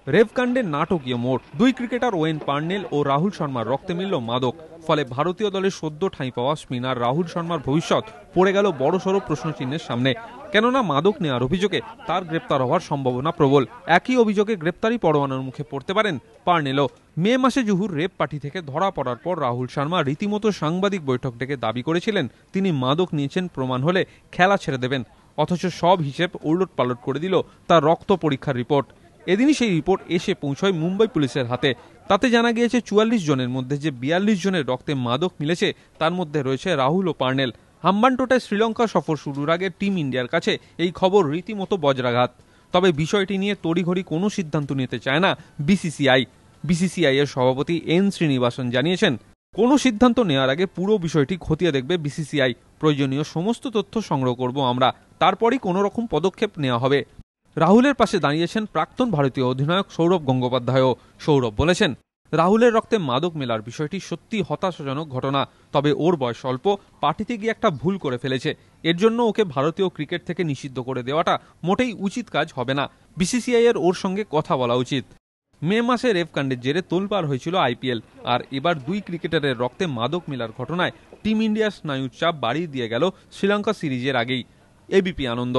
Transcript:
রেভকাণ্ডের নাটকীয় মোড়, দুই ক্রিকেটার ওয়েন পার্নেল ও রাহুল শর্মার রক্তে মিলল মাদক। ফলে ভারতীয় দলের সদ্য ঠাঁই পাওয়া স্পিনার রাহুল শর্মার ভবিষ্যৎ পড়ে গেল বড়সড় প্রশ্নচিহ্নের সামনে। কেননা মাদক নেওয়ার অভিযোগে তার গ্রেপ্তার হওয়ার সম্ভাবনা প্রবল। একই অভিযোগে গ্রেপ্তারি পরোয়ানার মুখে পড়তে পারেন পার্নেলও। মে মাসে জুহুর রেপ পার্টি থেকে ধরা পড়ার পর রাহুল শর্মা রীতিমতো সাংবাদিক বৈঠক ডেকে দাবি করেছিলেন তিনি মাদক নিয়েছেন, প্রমাণ হলে খেলা ছেড়ে দেবেন। অথচ সব হিসেব উলটপালট করে দিল তার রক্ত পরীক্ষার রিপোর্ট। এদিনই সেই রিপোর্ট এসে পৌঁছয় মুম্বাই পুলিশের হাতে। তাতে জানা গিয়েছে ৪৪ জনের মধ্যে যে ৪২ জনের রক্তে মাদক মিলেছে তার মধ্যে রয়েছে রাহুল ও পার্নেল। হাম্বানটোটায় শ্রীলঙ্কা সফর শুরুর আগে টিম ইন্ডিয়ার কাছে এই খবর রীতিমতো বজ্রাঘাত। তবে বিষয়টি নিয়ে তড়িঘড়ি কোনো সিদ্ধান্ত নিতে চায় না বিসিসিআই। বিসিসিআই এর সভাপতি এন শ্রীনিবাসন জানিয়েছেন, কোনো সিদ্ধান্ত নেওয়ার আগে পুরো বিষয়টি খতিয়ে দেখবে বিসিসিআই। প্রয়োজনীয় সমস্ত তথ্য সংগ্রহ করব আমরা, তারপরই কোনো রকম পদক্ষেপ নেওয়া হবে। রাহুলের পাশে দাঁড়িয়েছেন প্রাক্তন ভারতীয় অধিনায়ক সৌরভ গঙ্গোপাধ্যায়ও। সৌরভ বলেছেন, রাহুলের রক্তে মাদক মেলার বিষয়টি সত্যি হতাশাজনক ঘটনা। তবে ওর বয়স অল্প, পার্টিতে গিয়ে একটা ভুল করে ফেলেছে। এর জন্য ওকে ভারতীয় ক্রিকেট থেকে নিষিদ্ধ করে দেওয়াটা মোটেই উচিত কাজ হবে না। বিসিসিআই এর ওর সঙ্গে কথা বলা উচিত। মে মাসে রেভকাণ্ডের জেরে তোলপাড় হয়েছিল আইপিএল, আর এবার দুই ক্রিকেটারের রক্তে মাদক মেলার ঘটনায় টিম ইন্ডিয়ার স্নায়ুর চাপ বাড়িয়ে দিয়ে গেল শ্রীলঙ্কা সিরিজের আগেই। এবিপি আনন্দ।